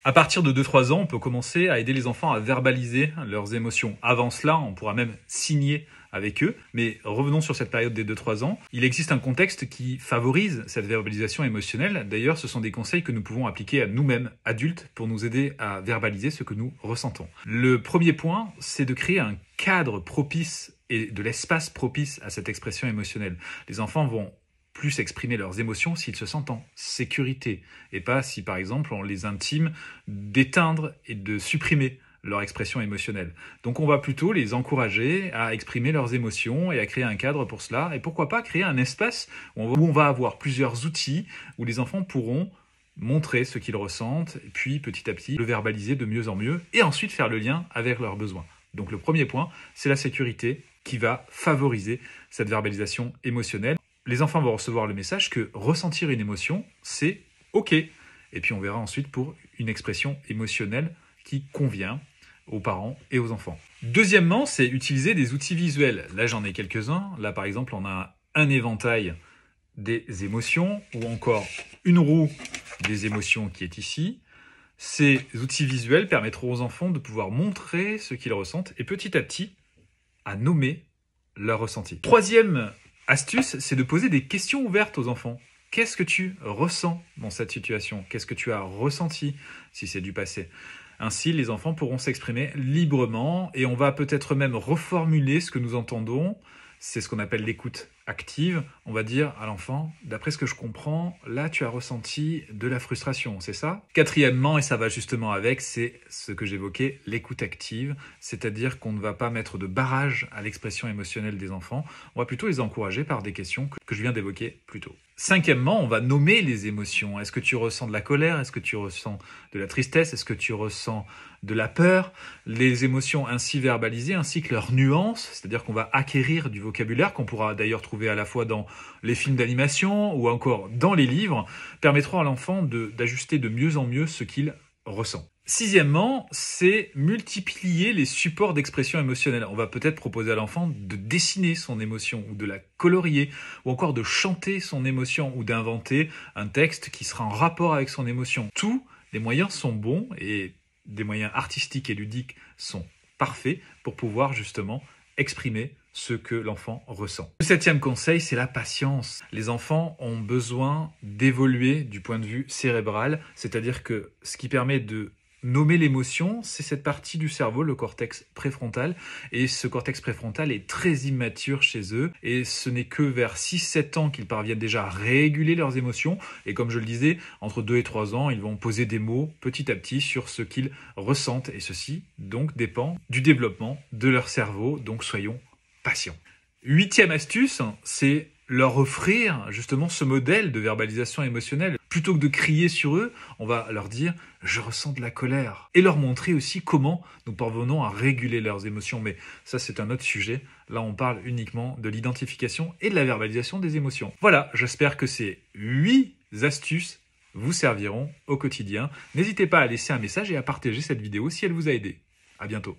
À partir de 2-3 ans, on peut commencer à aider les enfants à verbaliser leurs émotions. Avant cela, on pourra même signer avec eux. Mais revenons sur cette période des 2-3 ans. Il existe un contexte qui favorise cette verbalisation émotionnelle. D'ailleurs, ce sont des conseils que nous pouvons appliquer à nous-mêmes, adultes, pour nous aider à verbaliser ce que nous ressentons. Le premier point, c'est de créer un cadre propice et de l'espace propice à cette expression émotionnelle. Les enfants vont plus exprimer leurs émotions s'ils se sentent en sécurité et pas si par exemple on les intime d'éteindre et de supprimer leur expression émotionnelle. Donc on va plutôt les encourager à exprimer leurs émotions et à créer un cadre pour cela et pourquoi pas créer un espace où on va avoir plusieurs outils où les enfants pourront montrer ce qu'ils ressentent et puis petit à petit le verbaliser de mieux en mieux et ensuite faire le lien avec leurs besoins. Donc le premier point, c'est la sécurité qui va favoriser cette verbalisation émotionnelle. Les enfants vont recevoir le message que ressentir une émotion, c'est OK. Et puis on verra ensuite pour une expression émotionnelle qui convient aux parents et aux enfants. Deuxièmement, c'est utiliser des outils visuels. Là, j'en ai quelques-uns. Là, par exemple, on a un éventail des émotions ou encore une roue des émotions qui est ici. Ces outils visuels permettront aux enfants de pouvoir montrer ce qu'ils ressentent et petit à petit à nommer leur ressenti. Troisième astuce, c'est de poser des questions ouvertes aux enfants. Qu'est-ce que tu ressens dans cette situation? Qu'est-ce que tu as ressenti si c'est du passé? Ainsi, les enfants pourront s'exprimer librement et on va peut-être même reformuler ce que nous entendons. C'est ce qu'on appelle l'écoute active. On va dire à l'enfant, d'après ce que je comprends, là tu as ressenti de la frustration, c'est ça? Quatrièmement, et ça va justement avec, c'est ce que j'évoquais, l'écoute active, c'est-à-dire qu'on ne va pas mettre de barrage à l'expression émotionnelle des enfants, on va plutôt les encourager par des questions que je viens d'évoquer plus tôt. Cinquièmement, on va nommer les émotions. Est-ce que tu ressens de la colère? Est-ce que tu ressens de la tristesse? Est-ce que tu ressens de la peur? Les émotions ainsi verbalisées, ainsi que leurs nuances, c'est-à-dire qu'on va acquérir du vocabulaire qu'on pourra d'ailleurs trouver à la fois dans les films d'animation ou encore dans les livres, permettront à l'enfant d'ajuster de mieux en mieux ce qu'il ressent. Sixièmement, c'est multiplier les supports d'expression émotionnelle. On va peut-être proposer à l'enfant de dessiner son émotion ou de la colorier ou encore de chanter son émotion ou d'inventer un texte qui sera en rapport avec son émotion. Tous les moyens sont bons et des moyens artistiques et ludiques sont parfaits pour pouvoir justement exprimer ce que l'enfant ressent. Le septième conseil, c'est la patience. Les enfants ont besoin d'évoluer du point de vue cérébral, c'est-à-dire que ce qui permet de nommer l'émotion, c'est cette partie du cerveau, le cortex préfrontal. Et ce cortex préfrontal est très immature chez eux. Et ce n'est que vers 6-7 ans qu'ils parviennent déjà à réguler leurs émotions. Et comme je le disais, entre 2 et 3 ans, ils vont poser des mots petit à petit sur ce qu'ils ressentent. Et ceci, donc, dépend du développement de leur cerveau. Donc, soyons patients. Huitième astuce, c'est leur offrir justement ce modèle de verbalisation émotionnelle. Plutôt que de crier sur eux, on va leur dire « je ressens de la colère » et leur montrer aussi comment nous parvenons à réguler leurs émotions. Mais ça, c'est un autre sujet. Là, on parle uniquement de l'identification et de la verbalisation des émotions. Voilà, j'espère que ces 8 astuces vous serviront au quotidien. N'hésitez pas à laisser un message et à partager cette vidéo si elle vous a aidé. À bientôt.